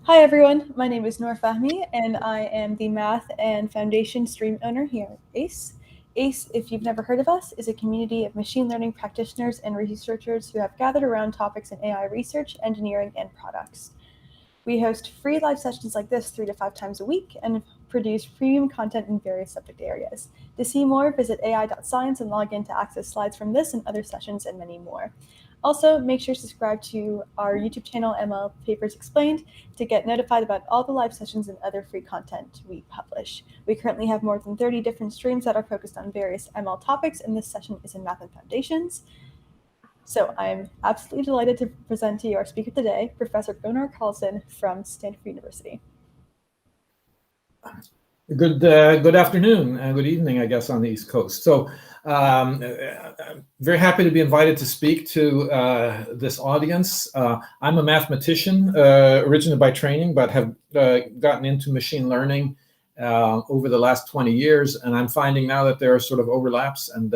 Hi everyone, my name is Nour Fahmy and I am the Math and Foundation Stream owner here at ACE. ACE, if you've never heard of us, is a community of machine learning practitioners and researchers who have gathered around topics in AI research, engineering, and products. We host free live sessions like this 3 to 5 times a week and produce premium content in various subject areas. To see more, visit ai.science and log in to access slides from this and other sessions and many more. Also, make sure to subscribe to our YouTube channel, ML Papers Explained, to get notified about all the live sessions and other free content we publish. We currently have more than 30 different streams that are focused on various ML topics, and this session is in Math and Foundations. So I'm absolutely delighted to present to you our speaker today, Professor Gunnar Carlsson from Stanford University. Good afternoon and good evening, I guess, on the East Coast. So I'm very happy to be invited to speak to this audience. I'm a mathematician, originally by training, but have gotten into machine learning over the last 20 years. And I'm finding now that there are sort of overlaps and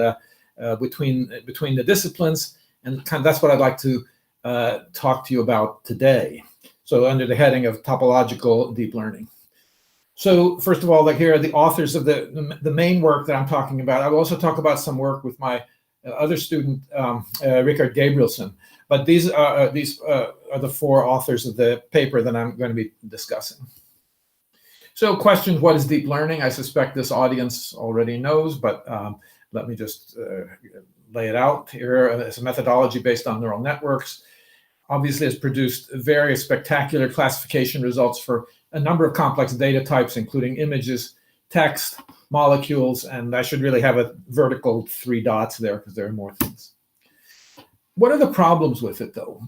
between the disciplines. And kind of that's what I'd like to talk to you about today. So under the heading of topological deep learning. So first of all, like here are the authors of the main work that I'm talking about. I will also talk about some work with my other student, Richard Gabrielsen. But these are the four authors of the paper that I'm going to be discussing. So question, what is deep learning? I suspect this audience already knows, but let me just lay it out here. It's a methodology based on neural networks. Obviously, it's produced various spectacular classification results for a number of complex data types, including images, text, molecules, and I should really have a vertical 3 dots there because there are more things. What are the problems with it, though?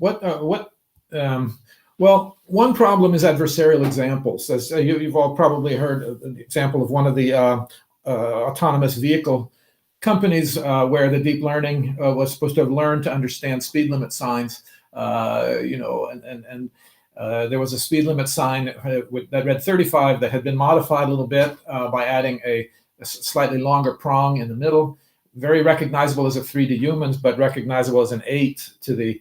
Well, one problem is adversarial examples. As you've all probably heard the example of one of the autonomous vehicle companies where the deep learning was supposed to have learned to understand speed limit signs, there was a speed limit sign that read 35 that had been modified a little bit by adding a slightly longer prong in the middle. Very recognizable as a 3 to humans, but recognizable as an 8 to the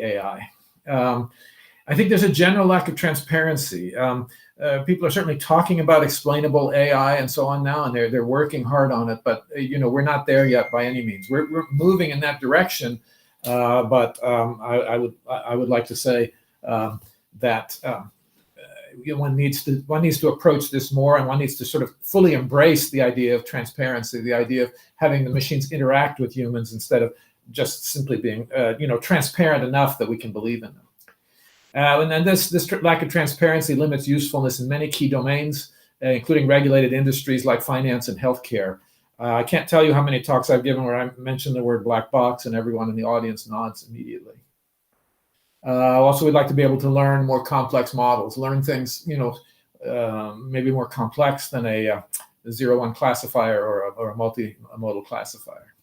AI. I think there's a general lack of transparency. People are certainly talking about explainable AI and so on now, and they're working hard on it. But we're not there yet by any means. We're moving in that direction, but I would like to say that one needs to approach this more, and one needs to sort of fully embrace the idea of transparency, the idea of having the machines interact with humans instead of just simply being transparent enough that we can believe in them. And then this lack of transparency limits usefulness in many key domains, including regulated industries like finance and healthcare. I can't tell you how many talks I've given where I mention the word black box and everyone in the audience nods immediately. Also, we'd like to be able to learn more complex models, learn things, maybe more complex than a 0-1 classifier or a multimodal classifier.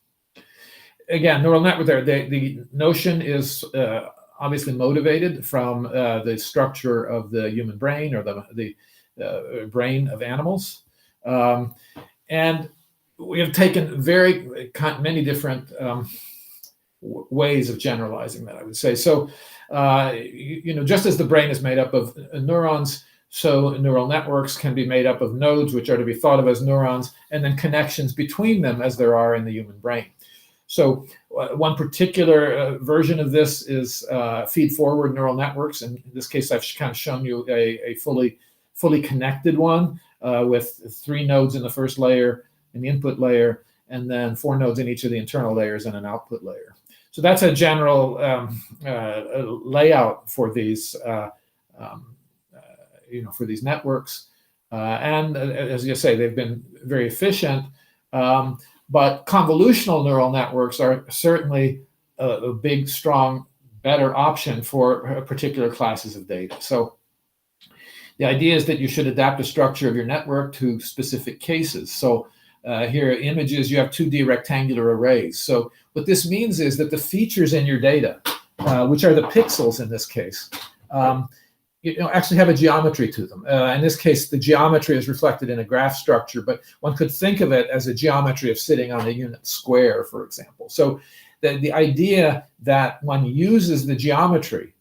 Again, neural network there, the notion is obviously motivated from the structure of the human brain or the brain of animals. And we have taken many different ways of generalizing that, I would say. So, just as the brain is made up of neurons, so neural networks can be made up of nodes, which are to be thought of as neurons, and then connections between them as there are in the human brain. So one particular version of this is feed-forward neural networks. And in this case, I've kind of shown you a fully connected one with 3 nodes in the first layer, in the input layer, and then 4 nodes in each of the internal layers and an output layer. So that's a general layout for these, for these networks. And as you say, they've been very efficient. But convolutional neural networks are certainly a big, strong, better option for particular classes of data. So the idea is that you should adapt the structure of your network to specific cases. So here, images, you have 2D rectangular arrays. So what this means is that the features in your data, which are the pixels in this case, actually have a geometry to them. In this case, the geometry is reflected in a graph structure, but one could think of it as a geometry of sitting on a unit square, for example. So the idea that one uses the geometry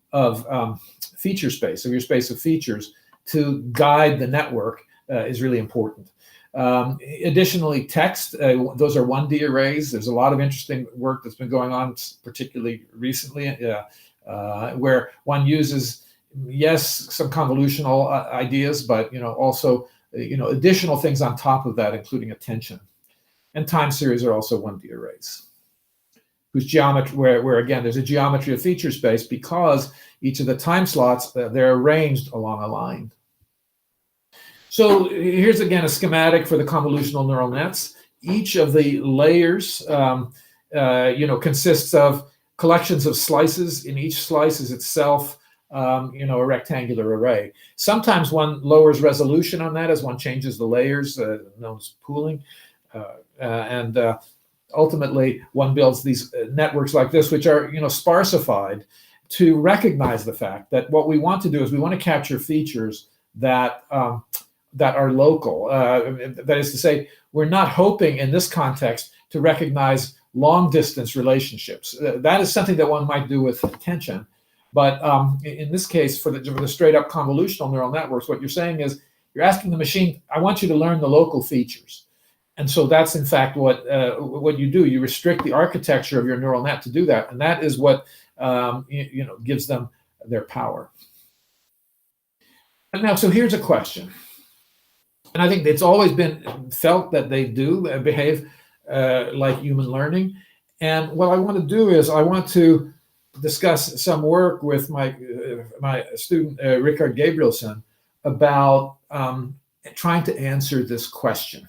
feature space, of your space of features, to guide the network is really important. Additionally, text, those are 1D arrays. There's a lot of interesting work that's been going on, particularly recently, where one uses, yes, some convolutional ideas, but also additional things on top of that, including attention. And time series are also 1D arrays, whose geometry, where again there's a geometry of feature space, because each of the time slots, they're arranged along a line. So here's again a schematic for the convolutional neural nets. Each of the layers consists of collections of slices, and each slice is itself a rectangular array. Sometimes one lowers resolution on that as one changes the layers, known as pooling, and ultimately one builds these networks like this, which are sparsified to recognize the fact that what we want to do is we want to capture features that are local. That is to say, we're not hoping in this context to recognize long distance relationships. That is something that one might do with attention. But in this case, for the straight up convolutional neural networks, what you're saying is you're asking the machine, I want you to learn the local features. And so that's in fact what you do. You restrict the architecture of your neural net to do that, and that is what gives them their power. And now, so here's a question, and I think it's always been felt that they do behave like human learning. And what I want to do is I want to discuss some work with my student Richard Gabrielson about trying to answer this question.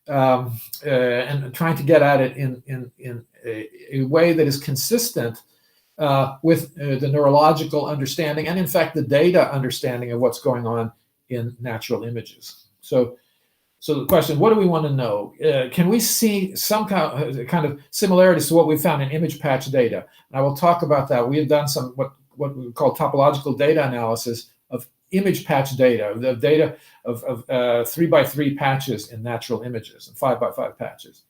And trying to get at it in a way that is consistent with the neurological understanding and, in fact, the data understanding of what's going on in natural images. So the question, what do we want to know? Can we see some kind of similarities to what we found in image patch data? And I will talk about that. We have done some what we call topological data analysis of image patch data, the data of 3x3 patches in natural images and 5x5 patches.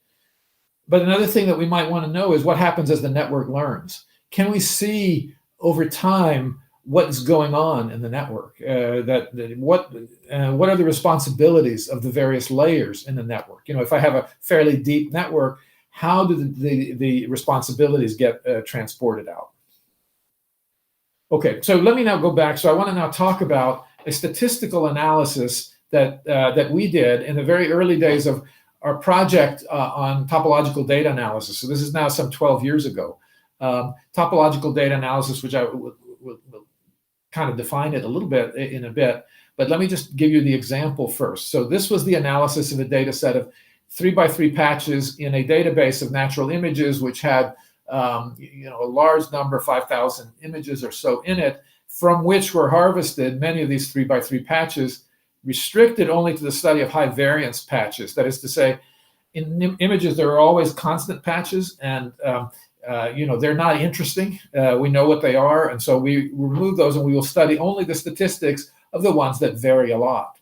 But another thing that we might want to know is what happens as the network learns. Can we see over time what's going on in the network? What are the responsibilities of the various layers in the network? If I have a fairly deep network, how do the responsibilities get transported out? Okay, so let me now go back. So I want to now talk about a statistical analysis that we did in the very early days of our project on topological data analysis. So this is now some 12 years ago. Topological data analysis, which I will kind of define it a little bit in a bit, but let me just give you the example first. So this was the analysis of a data set of 3x3 patches in a database of natural images, which had a large number, 5,000 images or so in it, from which were harvested many of these 3x3 patches, restricted only to the study of high variance patches. That is to say, in images, there are always constant patches, and they're not interesting. We know what they are, and so we remove those, and we will study only the statistics of the ones that vary a lot.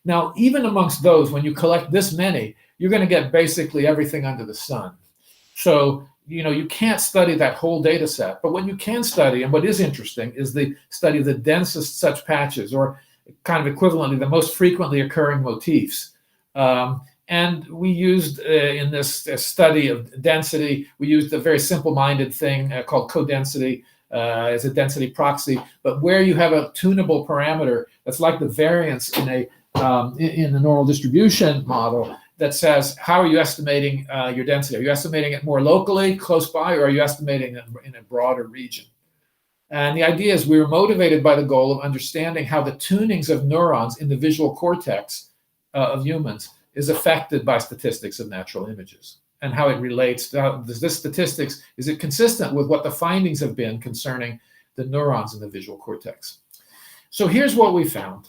Now, even amongst those, when you collect this many, you're going to get basically everything under the sun. So you can't study that whole data set, but what you can study, and what is interesting, is the study of the densest such patches, or kind of equivalently, the most frequently occurring motifs. And we used, in this study of density, we used a very simple-minded thing called codensity as a density proxy, but where you have a tunable parameter that's like the variance in the normal distribution model, that says, how are you estimating your density? Are you estimating it more locally, close by, or are you estimating it in a broader region? And the idea is we were motivated by the goal of understanding how the tunings of neurons in the visual cortex of humans is affected by statistics of natural images, and how it relates to this statistics, is it consistent with what the findings have been concerning the neurons in the visual cortex? So here's what we found.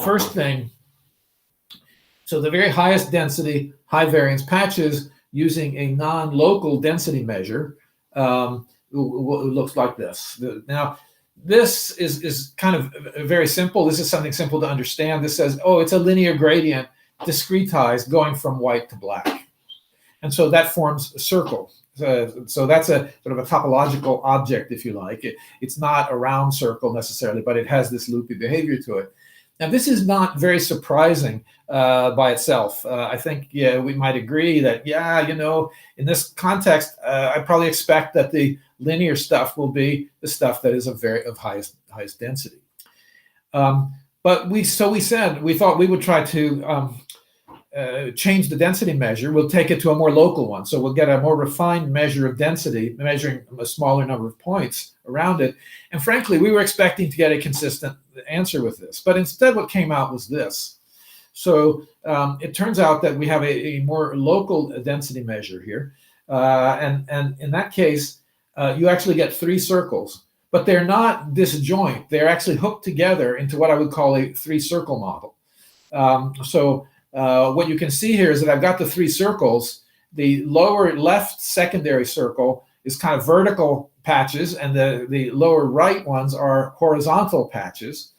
First thing, so the very highest density, high variance patches using a non-local density measure looks like this. Now, this is kind of very simple. This is something simple to understand. This says, oh, it's a linear gradient discretized going from white to black. And so that forms a circle. So that's a sort of a topological object, if you like. It's not a round circle necessarily, but it has this loopy behavior to it. Now, this is not very surprising by itself. I think, yeah, we might agree that, yeah, in this context, I probably expect that the linear stuff will be the stuff that is of highest density. But we thought we would try to change the density measure. We'll take it to a more local one. So we'll get a more refined measure of density, measuring a smaller number of points around it. And frankly, we were expecting to get a consistent answer with this. But instead, what came out was this. So it turns out that we have a more local density measure here. And in that case, you actually get 3 circles. But they're not disjoint. They're actually hooked together into what I would call a 3-circle model. What you can see here is that I've got the 3 circles. The lower left secondary circle is kind of vertical patches, and the lower right ones are horizontal patches.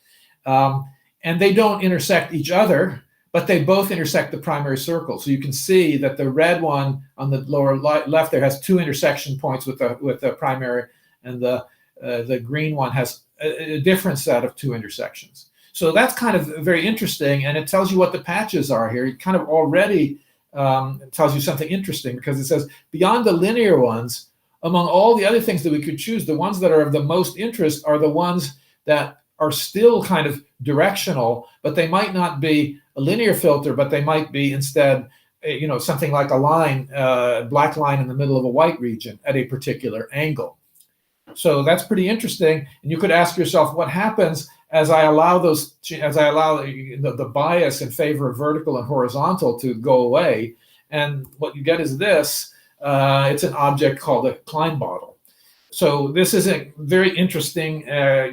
And they don't intersect each other, but they both intersect the primary circle. So you can see that the red one on the lower left there has 2 intersection points with the primary, and the green one has a different set of 2 intersections. So that's kind of very interesting, and it tells you what the patches are here. It kind of already tells you something interesting, because it says beyond the linear ones, among all the other things that we could choose, the ones that are of the most interest are the ones that are still kind of directional, but they might not be a linear filter, but they might be instead, something like a line, black line in the middle of a white region at a particular angle. So that's pretty interesting, and you could ask yourself, what happens as I allow the bias in favor of vertical and horizontal to go away? And what you get is this. It's an object called a Klein Bottle. So this is a very interesting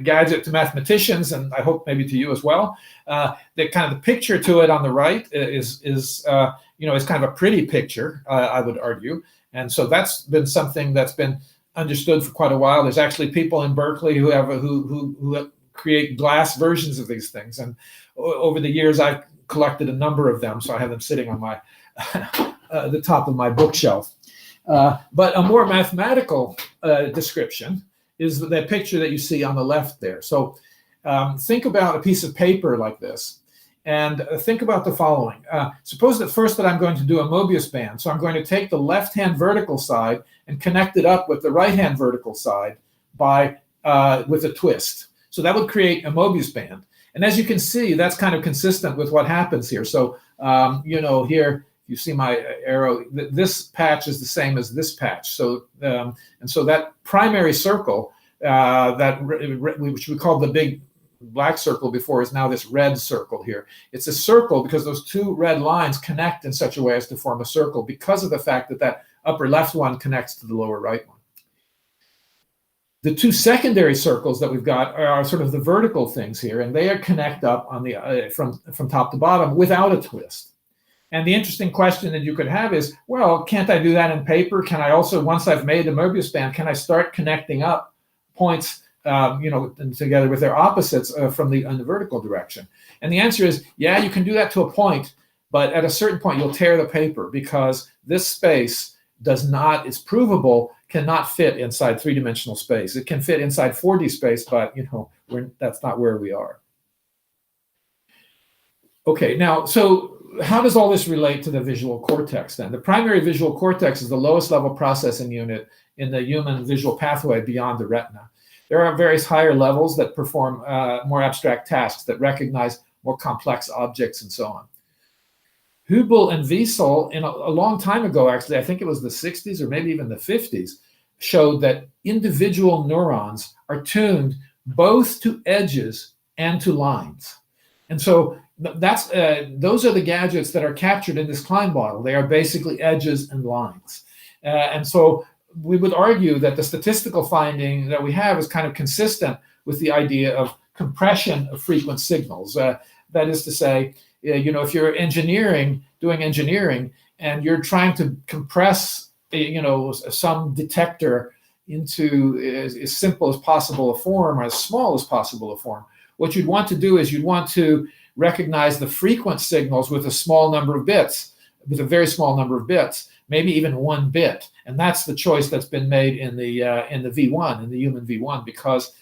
gadget to mathematicians, and I hope maybe to you as well. The kind of the picture to it on the right is kind of a pretty picture, I would argue. And so that's been something that's been understood for quite a while. There's actually people in Berkeley who create glass versions of these things, and over the years I've collected a number of them, so I have them sitting on my the top of my bookshelf. But a more mathematical description is the picture that you see on the left there. So think about a piece of paper like this, and think about the following. Suppose that first that I'm going to do a Mobius band. So I'm going to take the left-hand vertical side and connect it up with the right-hand vertical side with a twist. So that would create a Mobius band. And as you can see, that's kind of consistent with what happens here. So, here you see my arrow. This patch is the same as this patch. So, and so that primary circle, which we called the big black circle before, is now this red circle here. It's a circle because those 2 red lines connect in such a way as to form a circle, because of the fact that that upper left one connects to the lower right one. The 2 secondary circles that we've got are sort of the vertical things here, and they connect up on the from top to bottom without a twist. And the interesting question that you could have is, well, can't I do that in paper? Can I also, once I've made a Mobius band, can I start connecting up points, together with their opposites in the vertical direction? And the answer is, yeah, you can do that to a point, but at a certain point you'll tear the paper, because this space is provable, cannot fit inside 3-dimensional space. It can fit inside 4D space, but that's not where we are. Okay, now, so how does all this relate to the visual cortex then? The primary visual cortex is the lowest level processing unit in the human visual pathway beyond the retina. There are various higher levels that perform more abstract tasks, that recognize more complex objects and so on. Hubel and Wiesel, a long time ago, actually, I think it was the 60s or maybe even the 50s, showed that individual neurons are tuned both to edges and to lines. And so those are the gadgets that are captured in this Klein bottle. They are basically edges and lines. And so we would argue that the statistical finding that we have is kind of consistent with the idea of compression of frequent signals. That is to say, if you're doing engineering, and you're trying to compress, some detector into as simple as possible a form, or as small as possible a form, what you'd want to do is you'd want to recognize the frequent signals with a small number of bits, with a very small number of bits, maybe even 1 bit. And that's the choice that's been made in the V1, in the human V1, because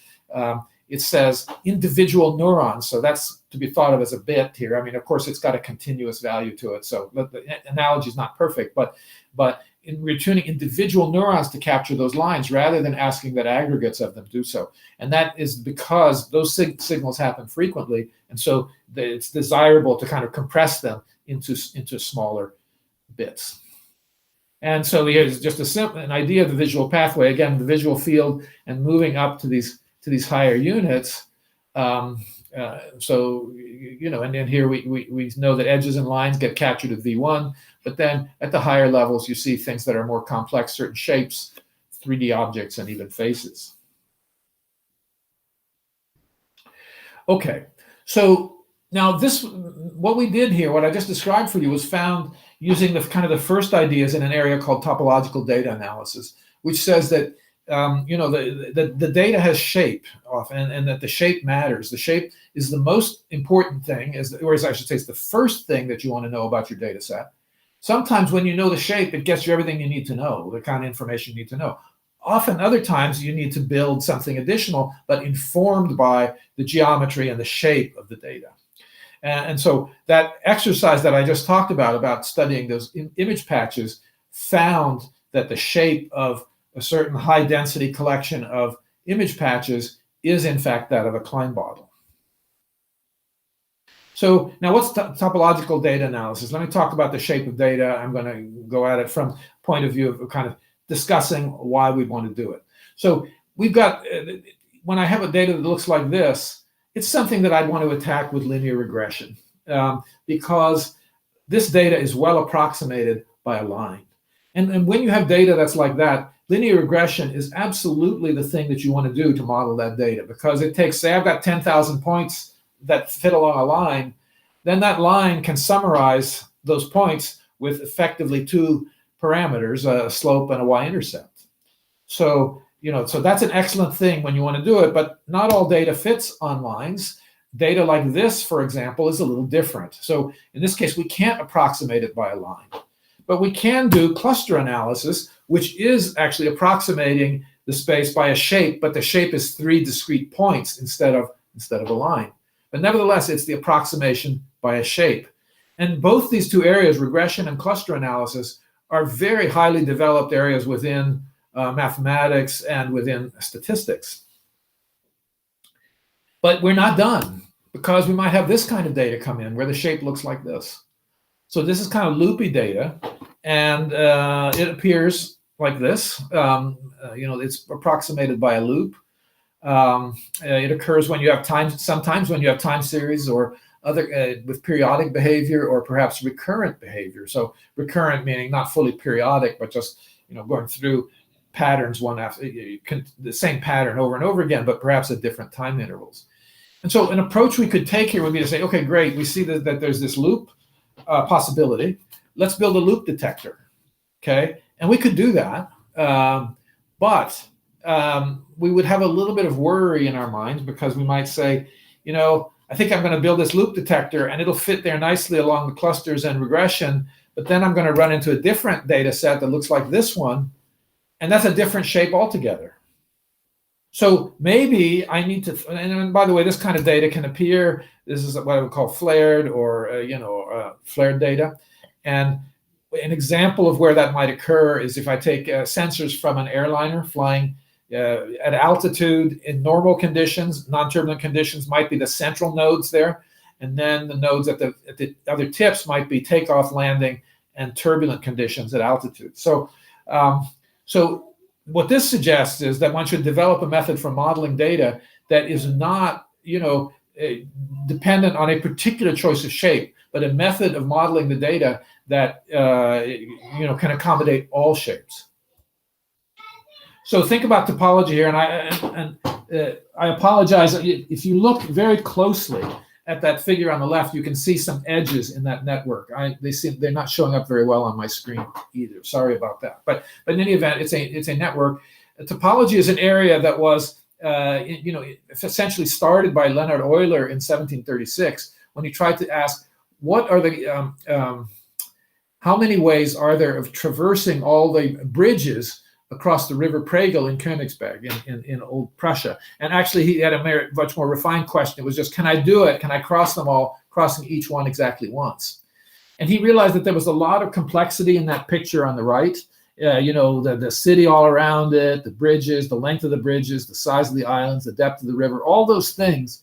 it says individual neurons. So that's to be thought of as a bit here. I mean, of course, it's got a continuous value to it. So the analogy is not perfect, but we're tuning individual neurons to capture those lines rather than asking that aggregates of them do so. And that is because those signals happen frequently. And so it's desirable to kind of compress them into smaller bits. And so here's just an idea of the visual pathway. Again, the visual field and moving up to these higher units. So, and then here we know that edges and lines get captured at V1, but then at the higher levels, you see things that are more complex, certain shapes, 3D objects, and even faces. Okay, so now what we did here, what I just described for you, was found using the first ideas in an area called topological data analysis, which says that the data has shape often, and that the shape matters. The shape is the most important thing, or as I should say, it's the first thing that you want to know about your data set. Sometimes when you know the shape, it gets you everything you need to know, the kind of information you need to know. Often other times you need to build something additional, but informed by the geometry and the shape of the data. And so that exercise that I just talked about studying those image patches, found that the shape of a certain high density collection of image patches is in fact that of a Klein bottle. So now what's topological data analysis? Let me talk about the shape of data. I'm going to go at it from point of view of kind of discussing why we want to do it. So we've got, when I have a data that looks like this, it's something that I'd want to attack with linear regression, because this data is well approximated by a line. And when you have data that's like that, linear regression is absolutely the thing that you want to do to model that data, because it takes, say I've got 10,000 points that fit along a line, then that line can summarize those points with effectively 2 parameters, a slope and a y-intercept. So, so that's an excellent thing when you want to do it, but not all data fits on lines. Data like this, for example, is a little different. So in this case, we can't approximate it by a line, but we can do cluster analysis, which is actually approximating the space by a shape, but the shape is 3 discrete points instead of a line. But nevertheless, it's the approximation by a shape. And both these 2 areas, regression and cluster analysis, are very highly developed areas within mathematics and within statistics. But we're not done, because we might have this kind of data come in where the shape looks like this. So this is kind of loopy data, and it appears like this. It's approximated by a loop. It occurs when you have sometimes when you have time series or other with periodic behavior or perhaps recurrent behavior. So recurrent meaning not fully periodic, but just going through patterns one after the same pattern over and over again, but perhaps at different time intervals. And so an approach we could take here would be to say, okay, great, we see that there's this loop possibility. Let's build a loop detector, okay? And we could do that, but we would have a little bit of worry in our minds, because we might say, I think I'm going to build this loop detector and it'll fit there nicely along the clusters and regression, but then I'm going to run into a different data set that looks like this one, and that's a different shape altogether. So maybe I need to, and by the way, this kind of data can appear, this is what I would call flared or, flared data. And an example of where that might occur is if I take sensors from an airliner flying at altitude in normal conditions. Non-turbulent conditions might be the central nodes there, and then the nodes at the other tips might be takeoff, landing, and turbulent conditions at altitude. So, so what this suggests is that one should develop a method for modeling data that is not, dependent on a particular choice of shape, but a method of modeling the data that can accommodate all shapes. So think about topology here, and I apologize if you look very closely at that figure on the left, you can see some edges in that network. They're not showing up very well on my screen either. Sorry about that. But in any event, it's a network. Topology is an area that was essentially started by Leonhard Euler in 1736 when he tried to ask what are the how many ways are there of traversing all the bridges across the River Pregel in Königsberg in old Prussia? And actually, he had a much more refined question. It was just, can I do it? Can I cross them all, crossing each one exactly once? And he realized that there was a lot of complexity in that picture on the right. The city all around it, the bridges, the length of the bridges, the size of the islands, the depth of the river, all those things,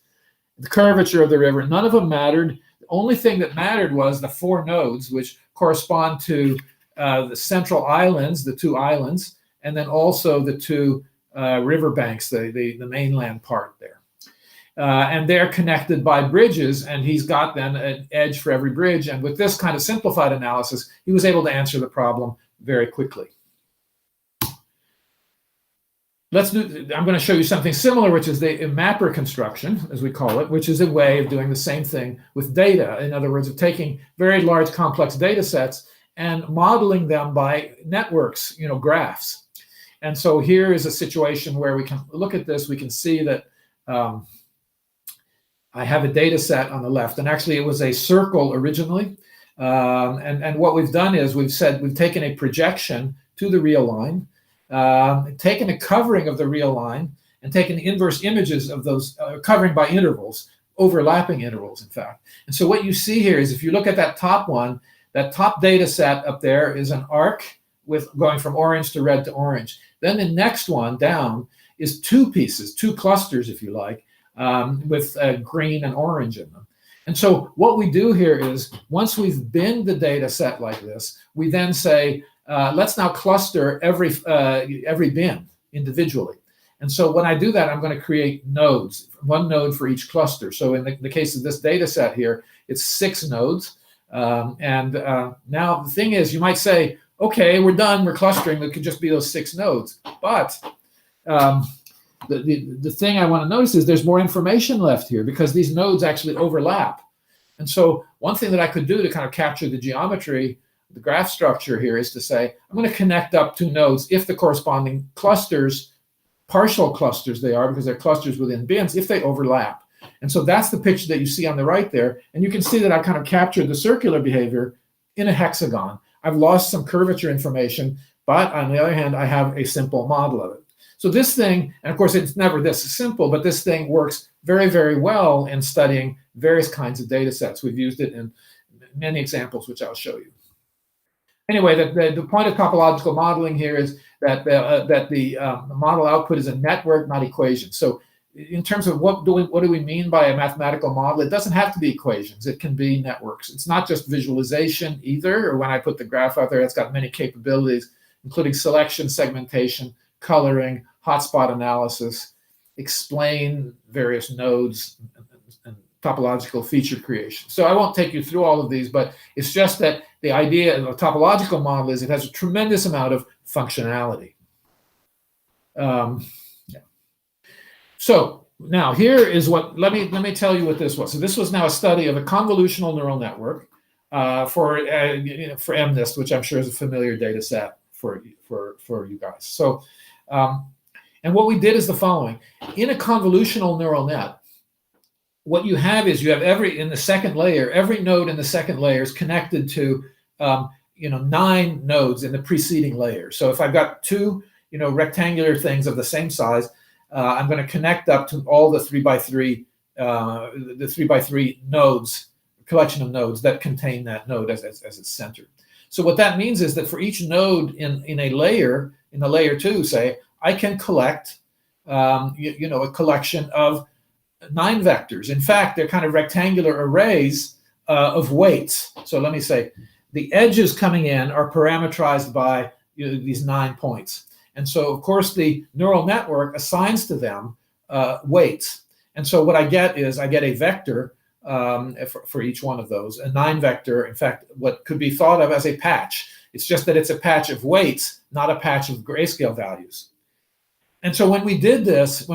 the curvature of the river, none of them mattered. The only thing that mattered was the 4 nodes, which correspond to the central islands, the 2 islands, and then also the 2 river banks, the mainland part there. And they're connected by bridges, and he's got then an edge for every bridge. And with this kind of simplified analysis, he was able to answer the problem very quickly. I'm going to show you something similar, which is the mapper construction, as we call it, which is a way of doing the same thing with data. In other words, of taking very large, complex data sets and modeling them by networks, graphs. And so here is a situation where we can look at this. We can see that I have a data set on the left, and actually it was a circle originally. And what we've done is we've taken a projection to the real line, taken a covering of the real line, and taken inverse images of those covering by intervals, overlapping intervals, in fact. And so what you see here is, if you look at that top one, that top data set up there is an arc with going from orange to red to orange. Then the next one down is 2 pieces, 2 clusters, if you like, with green and orange in them. And so what we do here is, once we've binned the data set like this, we then say, let's now cluster every bin individually. And so when I do that, I'm going to create nodes, 1 node for each cluster. So in the case of this data set here, it's 6 nodes. Now the thing is, you might say, okay, we're done, we're clustering, it could just be those 6 nodes. But the thing I want to notice is there's more information left here, because these nodes actually overlap. And so one thing that I could do to kind of capture the geometry, the graph structure here, is to say, I'm going to connect up 2 nodes if the corresponding clusters, partial clusters they are, because they're clusters within bins, if they overlap. And so that's the picture that you see on the right there. And you can see that I kind of captured the circular behavior in a hexagon. I've lost some curvature information, but on the other hand, I have a simple model of it. So this thing, and of course it's never this simple, but this thing works very, very well in studying various kinds of data sets. We've used it in many examples, which I'll show you. Anyway, the point of topological modeling here is that the model output is a network, not equations. So in terms of what do we mean by a mathematical model, it doesn't have to be equations. It can be networks. It's not just visualization either, or when I put the graph out there, it's got many capabilities, including selection, segmentation, coloring, hotspot analysis, explain various nodes, and topological feature creation. So I won't take you through all of these, but it's just that the idea of a topological model is it has a tremendous amount of functionality. So now here is what, let me tell you what this was. So this was now a study of a convolutional neural network for MNIST, which I'm sure is a familiar data set for you guys. So, and what we did is the following. In a convolutional neural net, what you have is you have in the second layer, every node in the second layer is connected to 9 nodes in the preceding layer. So if I've got 2 rectangular things of the same size, I'm going to connect up to all the 3x3 nodes, collection of nodes that contain that node as its center. So what that means is that for each node in a layer, in the layer 2, say, I can collect a collection of 9 vectors. In fact, they're kind of rectangular arrays of weights. So let me say, the edges coming in are parameterized by these 9 points. And so, of course, the neural network assigns to them weights. And so what I get is I get a vector for each one of those, a 9 vector, in fact, what could be thought of as a patch. It's just that it's a patch of weights, not a patch of grayscale values. And so when we do this,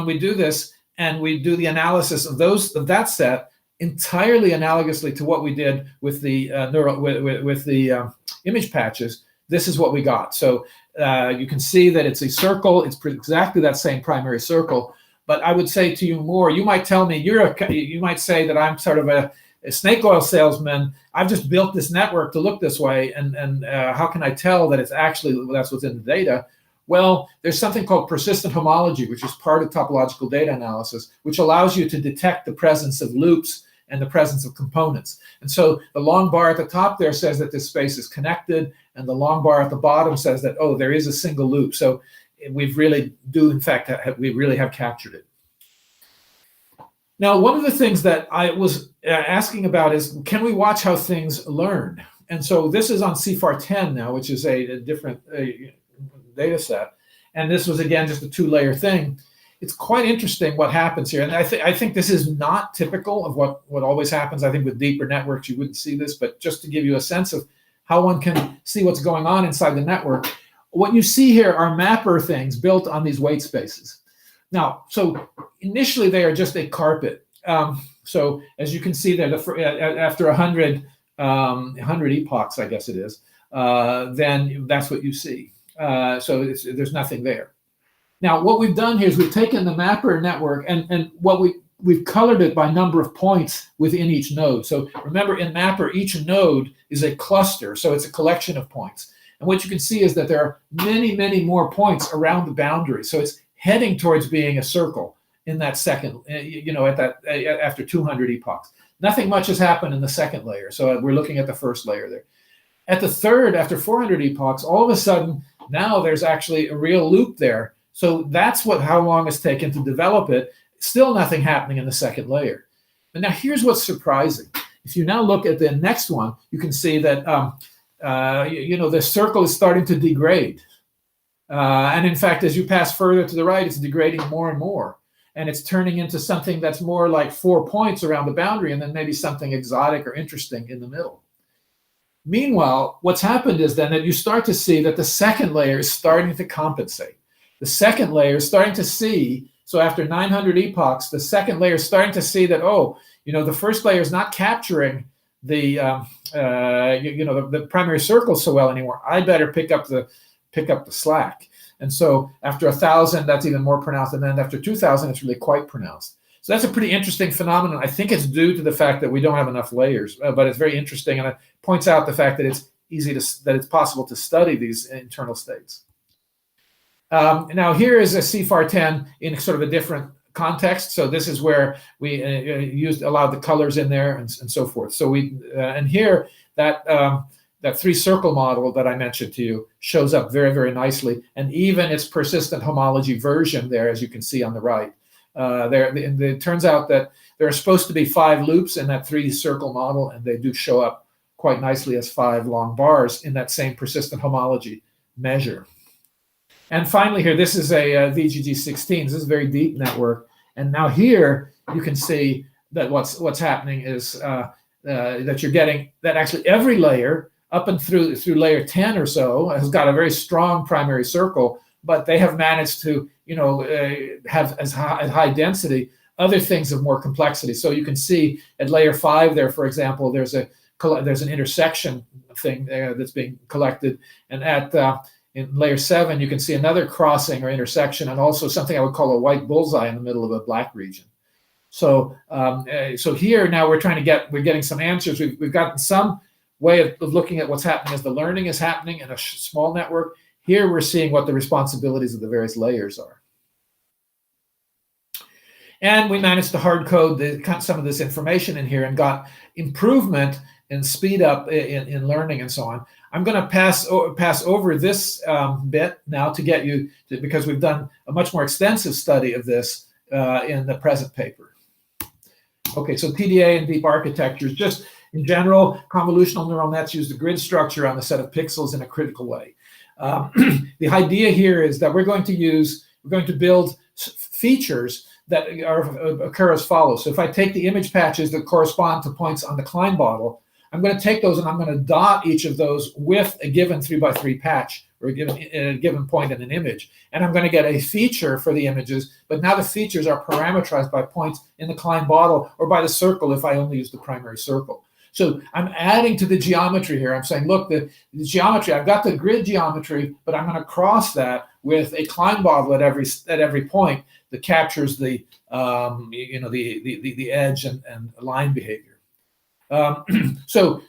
and we do the analysis of that set entirely analogously to what we did with the image patches, this is what we got. So you can see that it's a circle. It's exactly that same primary circle. But I would say to you more. You might tell me you might say that I'm sort of snake oil salesman, I've just built this network to look this way, and how can I tell that it's actually that's what's in the data? Well, there's something called persistent homology, which is part of topological data analysis, which allows you to detect the presence of loops and the presence of components. And so the long bar at the top there says that this space is connected, and the long bar at the bottom says that, oh, there is a single loop. So we've really in fact, we really have captured it. Now, one of the things that I was asking about is, can we watch how things learn? And so this is on CFAR 10 now, which is a different data set. And this was, again, just a 2-layer thing. It's quite interesting what happens here. And I think this is not typical of what always happens. I think with deeper networks, you wouldn't see this. But just to give you a sense of how one can see what's going on inside the network, what you see here are mapper things built on these weight spaces. Now, so initially they are just a carpet. So as you can see there, after 100 epochs, I guess it is, then that's what you see. So there's nothing there. Now, what we've done here is we've taken the mapper network and what we've colored it by number of points within each node. So remember, in mapper, each node is a cluster, so it's a collection of points. And what you can see is that there are many, many more points around the boundary. So it's heading towards being a circle in that second, after 200 epochs. Nothing much has happened in the second layer. So we're looking at the first layer there. At the third, after 400 epochs, all of a sudden, now there's actually a real loop there. So that's how long it's taken to develop it. Still nothing happening in the second layer. And now here's what's surprising. If you now look at the next one, you can see that the circle is starting to degrade. And in fact, as you pass further to the right, it's degrading more and more. And it's turning into something that's more like 4 points around the boundary, and then maybe something exotic or interesting in the middle. Meanwhile, what's happened is then that you start to see that the second layer is starting to compensate. The second layer is starting to see, so after 900 epochs, the second layer is starting to see that, the first layer is not capturing the primary circle so well anymore. I better pick up the slack. And so after 1,000, that's even more pronounced. And then after 2,000, it's really quite pronounced. So that's a pretty interesting phenomenon. I think it's due to the fact that we don't have enough layers, but it's very interesting. And it points out the fact that it's possible to study these internal states. Now here is a CFAR 10 in sort of a different context. So this is where we allowed the colors in there and so forth. So and here that 3-circle model that I mentioned to you shows up very, very nicely. And even its persistent homology version there, as you can see on the right. It turns out that there are supposed to be 5 loops in that 3-circle model, and they do show up quite nicely as 5 long bars in that same persistent homology measure. And finally here, this is a VGG16. This is a very deep network. And now here you can see that what's happening is that you're getting that actually every layer up and through layer 10 or so has got a very strong primary circle, but they have managed to have as high density other things of more complexity. So you can see at layer 5 there, for example, there's an intersection thing there that's being collected, and in layer 7 you can see another crossing or intersection, and also something I would call a white bullseye in the middle of a black region. So here now we're getting some answers. We've gotten some way of looking at what's happening as the learning is happening in a small network. Here we're seeing what the responsibilities of the various layers are. And we managed to hard code some of this information in here and got improvement and speed up in learning and so on. I'm going to pass over this bit now to get you to, because we've done a much more extensive study of this in the present paper. Okay, so PDA and deep architectures. Just in general, convolutional neural nets use the grid structure on the set of pixels in a critical way. The idea here is that we're going to build features that occur as follows. So if I take the image patches that correspond to points on the Klein bottle, I'm going to take those and I'm going to dot each of those with a given 3x3 patch or a given point in an image. And I'm going to get a feature for the images, but now the features are parameterized by points in the Klein bottle or by the circle if I only use the primary circle. So I'm adding to the geometry here. I'm saying, look, the geometry, I've got the grid geometry, but I'm going to cross that with a Klein bottle at every point that captures the edge and line behavior. So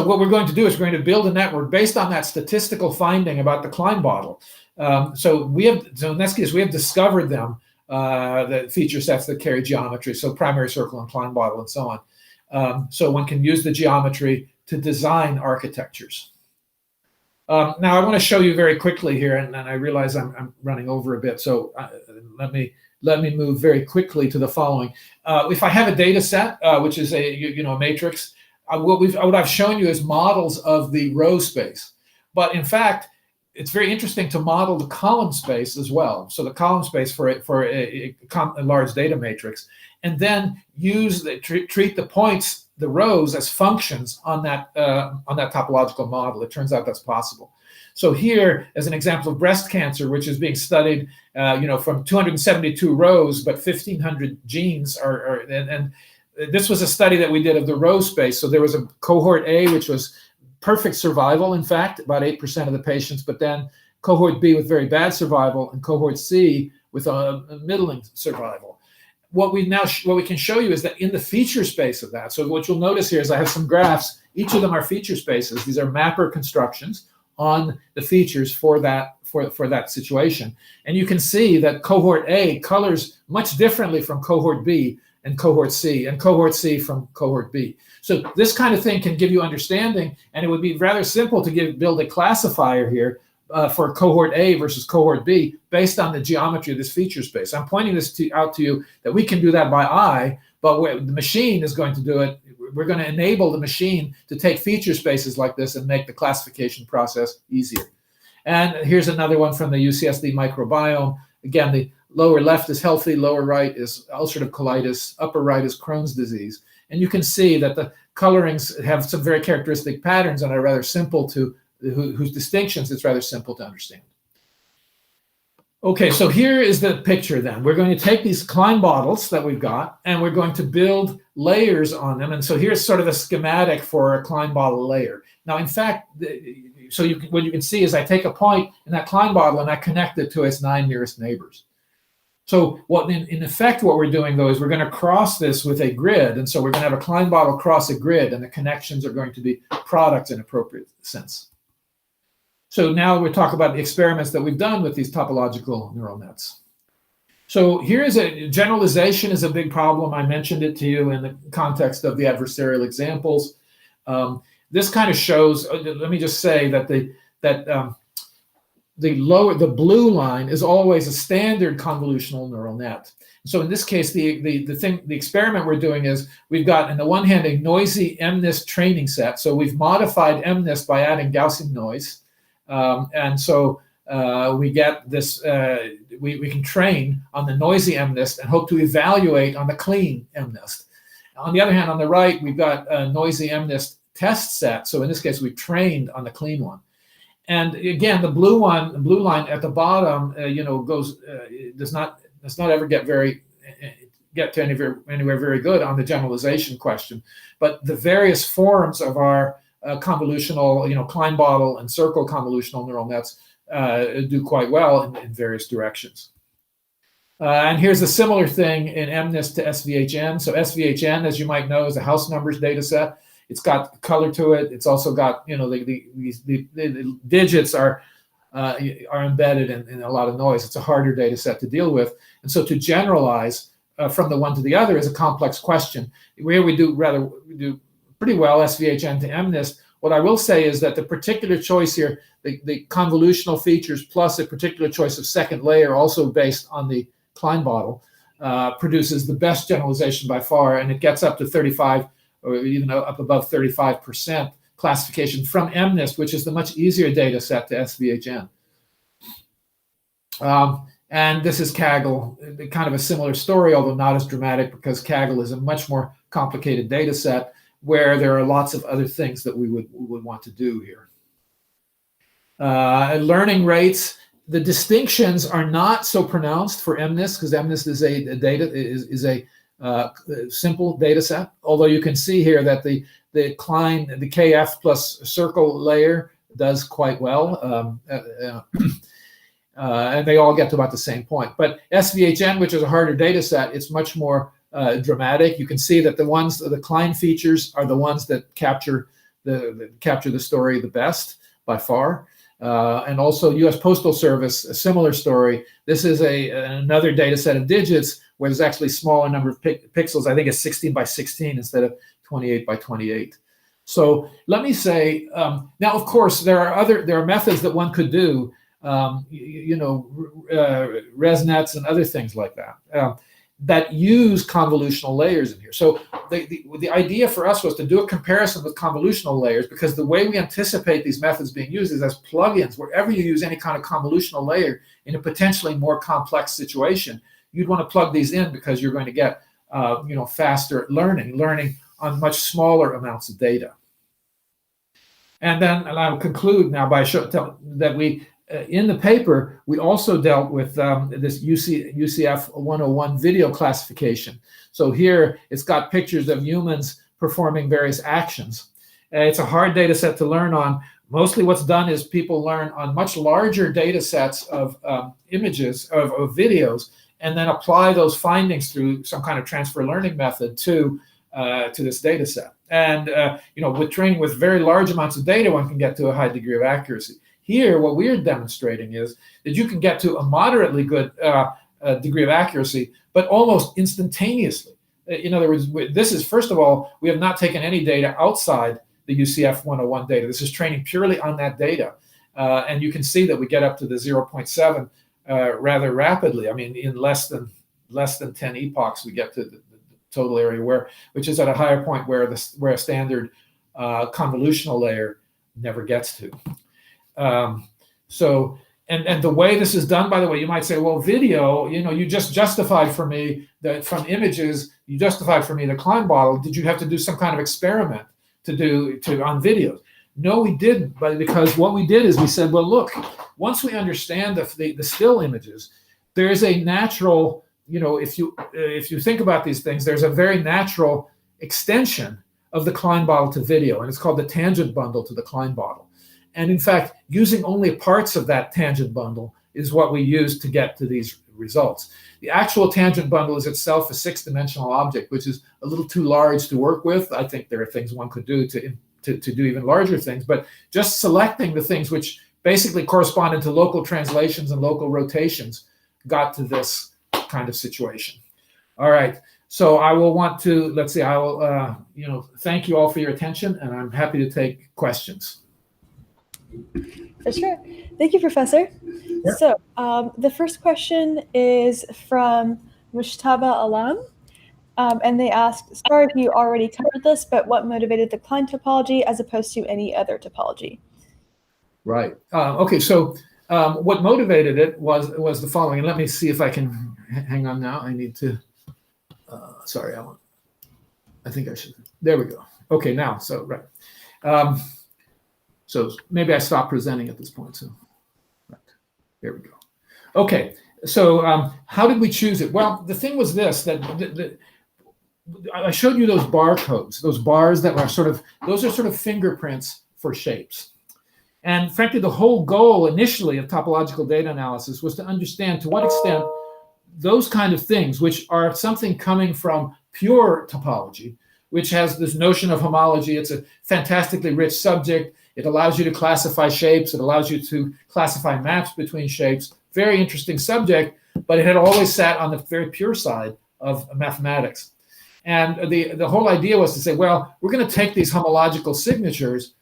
what we're going to do is we're going to build a network based on that statistical finding about the Klein bottle. So in this case, we have discovered them, the feature sets that carry geometry, so primary circle and Klein bottle and so on. So one can use the geometry to design architectures. Now I want to show you very quickly here, and I realize I'm running over a bit, so let me move very quickly to the following. If I have a data set, which is a matrix, what I've shown you is models of the row space. But in fact, it's very interesting to model the column space as well. So the column space for a large data matrix, and then treat the points, the rows, as functions on that topological model. It turns out that's possible. So here, as an example of breast cancer, which is being studied, from 272 rows, but 1,500 genes and this was a study that we did of the row space. So there was a cohort A, which was perfect survival, in fact, about 8% of the patients, but then cohort B with very bad survival, and cohort C with a middling survival. What we can show you is that in the feature space of that, so what you'll notice here is I have some graphs. Each of them are feature spaces. These are mapper constructions on the features for that situation. And you can see that cohort A colors much differently from cohort B and cohort C from cohort B. So this kind of thing can give you understanding, and it would be rather simple to build a classifier here for cohort A versus cohort B based on the geometry of this feature space. I'm pointing this out to you that we can do that by eye, but the machine is going to do it. We're going to enable the machine to take feature spaces like this and make the classification process easier. And here's another one from the UCSD microbiome. Again, the lower left is healthy, lower right is ulcerative colitis, upper right is Crohn's disease. And you can see that the colorings have some very characteristic patterns and are rather simple whose distinctions it's rather simple to understand. Okay, so here is the picture then. We're going to take these Klein bottles that we've got, and we're going to build layers on them. And so here's sort of a schematic for a Klein bottle layer. Now, in fact, what you can see is I take a point in that Klein bottle and I connect it to its 9 nearest neighbors. So in effect, what we're doing, though, is we're going to cross this with a grid. And so we're going to have a Klein bottle cross a grid, and the connections are going to be products in appropriate sense. So now we'll talk about the experiments that we've done with these topological neural nets. So here's a generalization is a big problem. I mentioned it to you in the context of the adversarial examples. This kind of shows, let me just say that the blue line is always a standard convolutional neural net. So in this case, the experiment we're doing is we've got, on the one hand, a noisy MNIST training set. So we've modified MNIST by adding Gaussian noise. And so we get this, we can train on the noisy MNIST and hope to evaluate on the clean MNIST. On the other hand, on the right, we've got a noisy MNIST test set. So in this case, we've trained on the clean one. And again, the blue line at the bottom, does not ever get to anywhere very good on the generalization question. But the various forms of our convolutional, Klein bottle and circle convolutional neural nets do quite well in various directions. And here's a similar thing in MNIST to SVHN. So SVHN, as you might know, is a house numbers data set. It's got color to it. It's also got, the digits are embedded in a lot of noise. It's a harder data set to deal with. And so to generalize from the one to the other is a complex question. Where we do pretty well, SVHN to MNIST. What I will say is that the particular choice here, the convolutional features plus a particular choice of second layer, also based on the Klein bottle, produces the best generalization by far, and it gets up to 35 or even up above 35% classification from MNIST, which is the much easier data set to SVHN. And this is Kaggle, kind of a similar story, although not as dramatic, because Kaggle is a much more complicated data set where there are lots of other things that we would want to do here. Learning rates, the distinctions are not so pronounced for MNIST, because MNIST is a simple data set, although you can see here that the KF plus circle layer does quite well, and they all get to about the same point. But SVHN, which is a harder data set, it's much more dramatic. You can see that the Klein features are the ones that capture the story the best by far. And also U.S. Postal Service, a similar story. This is another data set of digits where there's actually smaller number of pixels. I think it's 16 by 16 instead of 28 by 28. So let me say, now of course there are methods that one could do, ResNets and other things like that, that use convolutional layers in here. So the idea for us was to do a comparison with convolutional layers, because the way we anticipate these methods being used is as plugins. Wherever you use any kind of convolutional layer in a potentially more complex situation, you'd want to plug these in because you're going to get faster learning on much smaller amounts of data. And then I'll conclude now by that we, in the paper, we also dealt with this UCF 101 video classification. So here it's got pictures of humans performing various actions. It's a hard data set to learn on. Mostly what's done is people learn on much larger data sets of images, of videos, and then apply those findings through some kind of transfer learning method to this data set. And with training with very large amounts of data, one can get to a high degree of accuracy. Here, what we're demonstrating is that you can get to a moderately good degree of accuracy, but almost instantaneously. In other words, this is, first of all, we have not taken any data outside the UCF 101 data. This is training purely on that data. And you can see that we get up to the 0.7 rather rapidly. I mean, in less than 10 epochs, we get to the total area, which is at a higher point where a standard convolutional layer never gets to. So the way this is done, by the way, you might say, well, video, you just justified for me that from images, you justified for me the Klein bottle. Did you have to do some kind of experiment on videos? No, we didn't, but because what we did is we said, well, look, once we understand the still images, there is a natural, if you think about these things, there's a very natural extension of the Klein bottle to video, and it's called the tangent bundle to the Klein bottle. And in fact, using only parts of that tangent bundle is what we use to get to these results. The actual tangent bundle is itself a 6-dimensional object, which is a little too large to work with. I think there are things one could do to do even larger things, but just selecting the things which basically corresponded to local translations and local rotations got to this kind of situation. All right, so I will thank you all for your attention, and I'm happy to take questions. For sure. Thank you, Professor. Yeah. So the first question is from Mushtaba Alam. And they asked, sorry if you already covered this, but what motivated the Klein topology as opposed to any other topology? Right. Okay, so what motivated it was the following. And let me see if I can hang on now. I need to, sorry, I think I should. There we go. Okay, now, so, right. So maybe I stop presenting at this point. So, right. There we go. Okay, so how did we choose it? Well, the thing was this, that I showed you those barcodes, those bars that were those are sort of fingerprints for shapes. And frankly, the whole goal initially of topological data analysis was to understand to what extent those kind of things, which are something coming from pure topology, which has this notion of homology. It's a fantastically rich subject. It allows you to classify shapes. It allows you to classify maps between shapes. Very interesting subject, but it had always sat on the very pure side of mathematics. And the whole idea was to say, well, we're going to take these homological signatures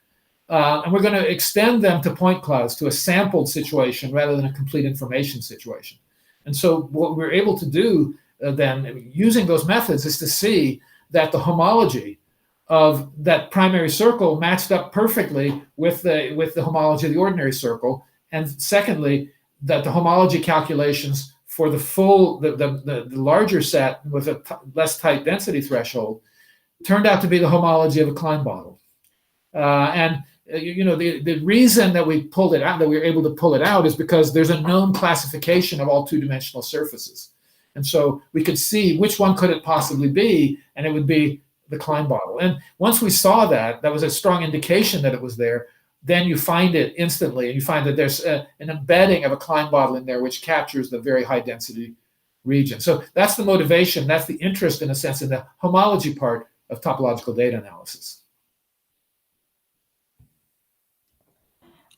and we're going to extend them to point clouds, to a sampled situation rather than a complete information situation. And so what we're able to do then, using those methods, is to see that the homology of that primary circle matched up perfectly with the homology of the ordinary circle. And secondly, that the homology calculations for the full, the larger set with a less tight density threshold turned out to be the homology of a Klein bottle. The reason that we pulled it out, that we were able to pull it out, is because there's a known classification of all two-dimensional surfaces. And so we could see which one could it possibly be, and it would be the Klein bottle. And once we saw that was a strong indication that it was there. Then you find it instantly, and you find that there's an embedding of a Klein bottle in there, which captures the very high density region. So that's the motivation, that's the interest, in a sense, in the homology part of topological data analysis.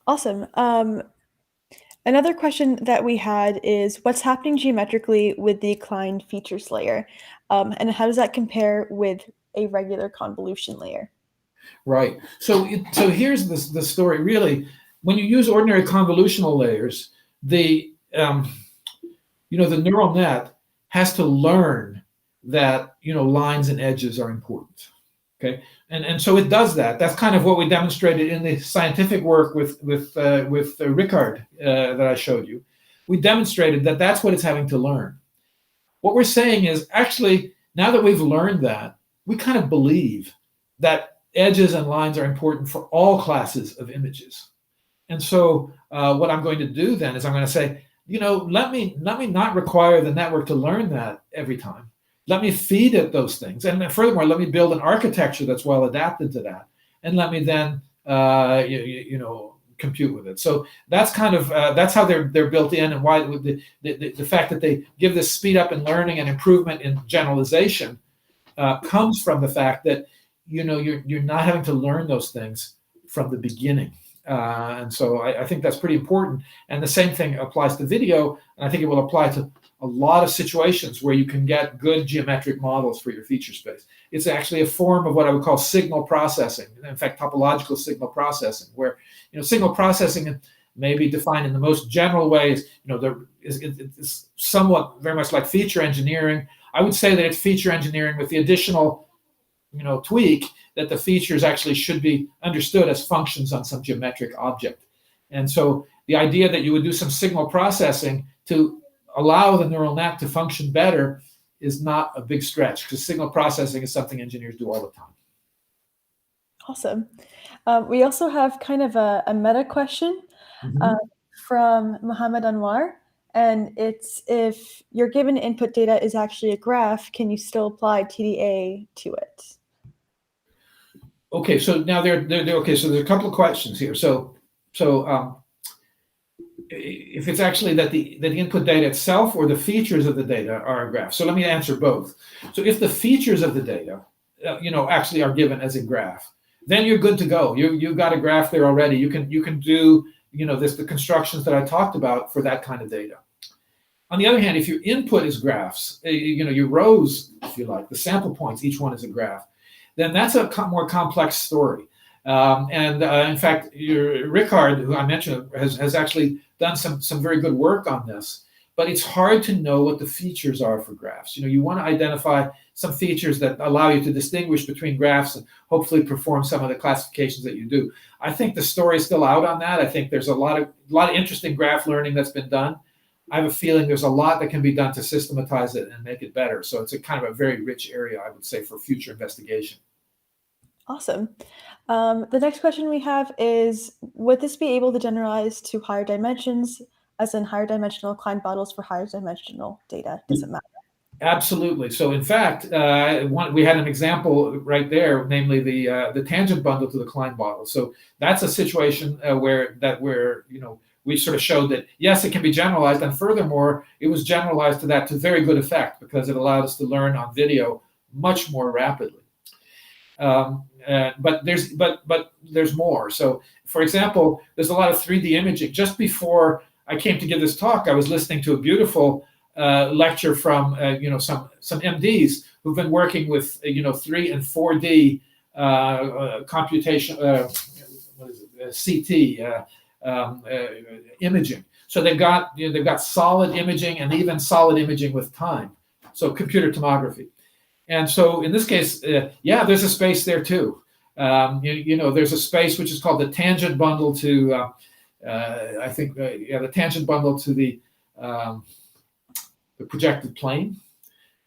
Awesome. Another question that we had is what's happening geometrically with the Klein features layer? And how does that compare with a regular convolution layer? Right. So here's the story. Really, when you use ordinary convolutional layers, the the neural net has to learn that lines and edges are important. Okay, and so it does that. That's kind of what we demonstrated in the scientific work with Ricard that I showed you. We demonstrated that that's what it's having to learn. What we're saying is, actually, now that we've learned that, we kind of believe that edges and lines are important for all classes of images. And so what I'm going to do then is I'm going to say, let me not require the network to learn that every time. Let me feed it those things. And furthermore, let me build an architecture that's well adapted to that. And let me then, compute with it. So that's kind of, that's how they're built in, and why the fact that they give this speed up in learning and improvement in generalization comes from the fact that, you're not having to learn those things from the beginning. And so I think that's pretty important. And the same thing applies to video. And I think it will apply to a lot of situations where you can get good geometric models for your feature space. It's actually a form of what I would call signal processing. In fact, topological signal processing, where signal processing may be defined in the most general ways. It's somewhat very much like feature engineering. I would say that it's feature engineering with the additional tweak that the features actually should be understood as functions on some geometric object. And so the idea that you would do some signal processing to allow the neural net to function better is not a big stretch, because signal processing is something engineers do all the time. Awesome. We also have kind of a meta question from Mohammed Anwar. And it's, if your given input data is actually a graph, can you still apply TDA to it? Okay, so now okay. So there's a couple of questions here. So if it's actually that the input data itself or the features of the data are a graph. So let me answer both. So if the features of the data, actually are given as a graph, then you're good to go. You've got a graph there already. You can do the constructions that I talked about for that kind of data. On the other hand, if your input is graphs, your rows, if you like, the sample points, each one is a graph, then that's a more complex story. In fact, Ricard, who I mentioned, has actually done some very good work on this. But it's hard to know what the features are for graphs. You want to identify some features that allow you to distinguish between graphs and hopefully perform some of the classifications that you do. I think the story is still out on that. I think there's a lot of interesting graph learning that's been done. I have a feeling there's a lot that can be done to systematize it and make it better. So it's a kind of a very rich area, I would say, for future investigation. Awesome. The next question we have is, would this be able to generalize to higher dimensions, as in higher dimensional Klein bottles for higher dimensional data? Does it matter? Absolutely. So in fact, we had an example right there, namely the tangent bundle to the Klein bottle. So that's a situation where we sort of showed that, yes, it can be generalized. And furthermore, it was generalized to very good effect, because it allowed us to learn on video much more rapidly. But there's more. So, for example, there's a lot of 3D imaging. Just before I came to give this talk, I was listening to a beautiful lecture from some MDs who've been working with 3 and 4D computation, CT imaging. So they've got solid imaging and even solid imaging with time. So computer tomography. And so in this case, there's a space there too. There's a space which is called the tangent bundle to, the tangent bundle to the projected plane,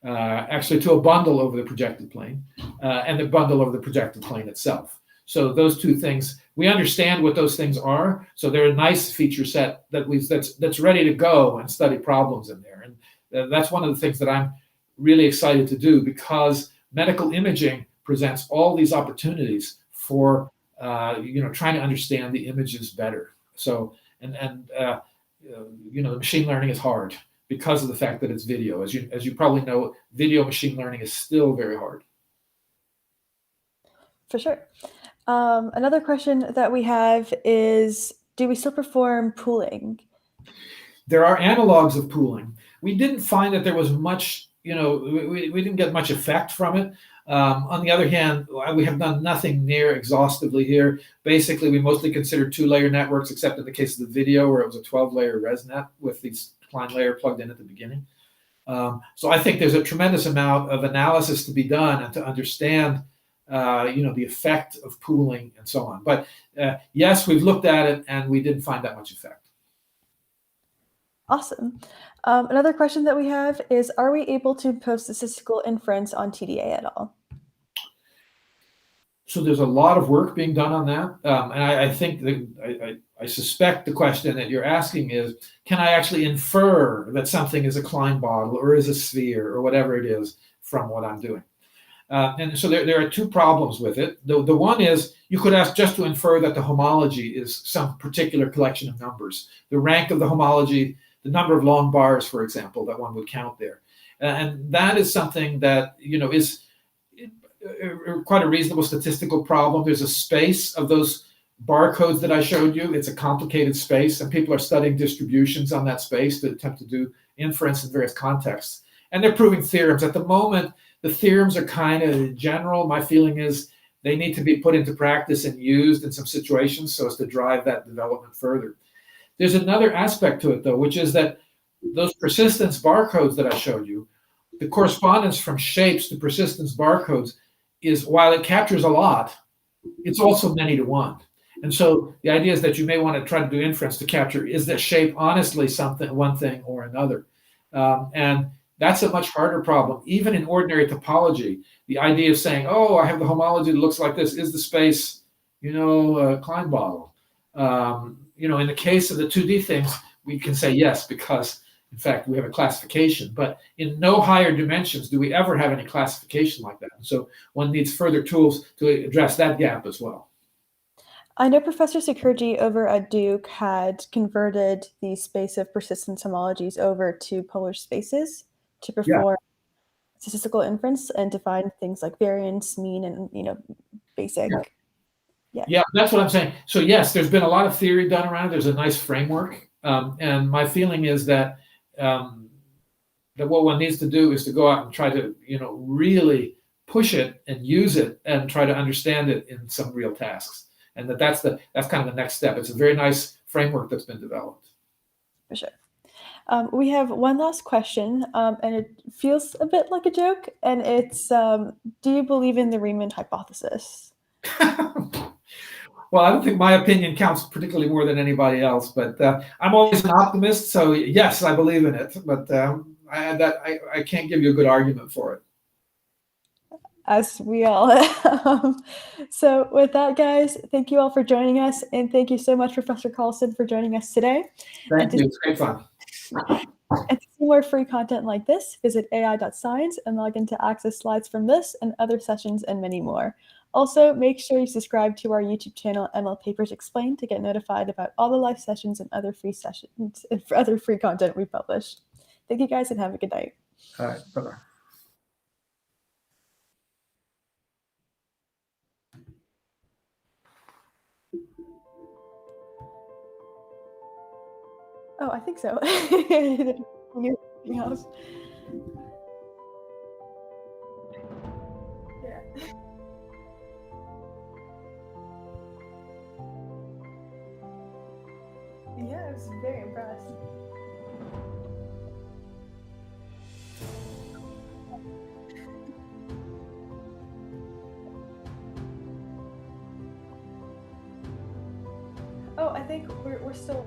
actually to a bundle over the projected plane, and the bundle over the projected plane itself. So those two things, we understand what those things are. So they're a nice feature set that's ready to go and study problems in there. And that's one of the things that I'm really excited to do, because medical imaging presents all these opportunities for trying to understand the images better. So the machine learning is hard, because of the fact that it's video. As you probably know, video machine learning is still very hard. For sure. Another question that we have is, do we still perform pooling? There are analogs of pooling. We didn't find that there was much, we didn't get much effect from it. On the other hand, we have done nothing near exhaustively here. Basically, we mostly considered 2-layer networks, except in the case of the video, where it was a 12-layer ResNet with these Klein layer plugged in at the beginning. So I think there's a tremendous amount of analysis to be done and to understand, the effect of pooling and so on. But yes, we've looked at it and we didn't find that much effect. Awesome. Another question that we have is, are we able to impose statistical inference on TDA at all? So there's a lot of work being done on that. And I think that I suspect the question that you're asking is, can I actually infer that something is a Klein bottle or is a sphere or whatever it is from what I'm doing? And so there are two problems with it. The one is, you could ask just to infer that the homology is some particular collection of numbers. The rank of the homology, the number of long bars, for example, that one would count there. And that is something that, is quite a reasonable statistical problem. There's a space of those barcodes that I showed you. It's a complicated space, and people are studying distributions on that space to attempt to do inference in various contexts. And they're proving theorems. At the moment, the theorems are kind of general. My feeling is they need to be put into practice and used in some situations so as to drive that development further. There's another aspect to it, though, which is that those persistence barcodes that I showed you, the correspondence from shapes to persistence barcodes is, while it captures a lot, it's also many to one. And so the idea is that you may want to try to do inference to capture, is that shape honestly something, one thing or another? And that's a much harder problem. Even in ordinary topology, the idea of saying, oh, I have the homology that looks like this, is the space, Klein bottle? In the case of the 2D things, we can say yes, because in fact, we have a classification, but in no higher dimensions do we ever have any classification like that. And so one needs further tools to address that gap as well. I know Professor Sakurji over at Duke had converted the space of persistence homologies over to polar spaces to perform statistical inference and to find things like variance, mean, and basic. Yeah, that's what I'm saying. So yes, there's been a lot of theory done around it. There's a nice framework, and my feeling is that what one needs to do is to go out and try to, really push it and use it and try to understand it in some real tasks. And that's kind of the next step. It's a very nice framework that's been developed. For sure. We have one last question, and it feels a bit like a joke, and it's, do you believe in the Riemann hypothesis? Well, I don't think my opinion counts particularly more than anybody else, but I'm always an optimist, so yes, I believe in it, but I can't give you a good argument for it. As we all. So with that, guys, thank you all for joining us, and thank you so much, Professor Carlsson, for joining us today. Thank you. It's great fun. And to see more free content like this, visit ai.science and log in to access slides from this and other sessions and many more. Also, make sure you subscribe to our YouTube channel, ML Papers Explained, to get notified about all the live sessions and other free sessions and other free content we publish. Thank you, guys, and have a good night. All right. Bye-bye. Oh, I think so. Anything else? Yeah. Yeah, I was very impressed. Oh, I think we're still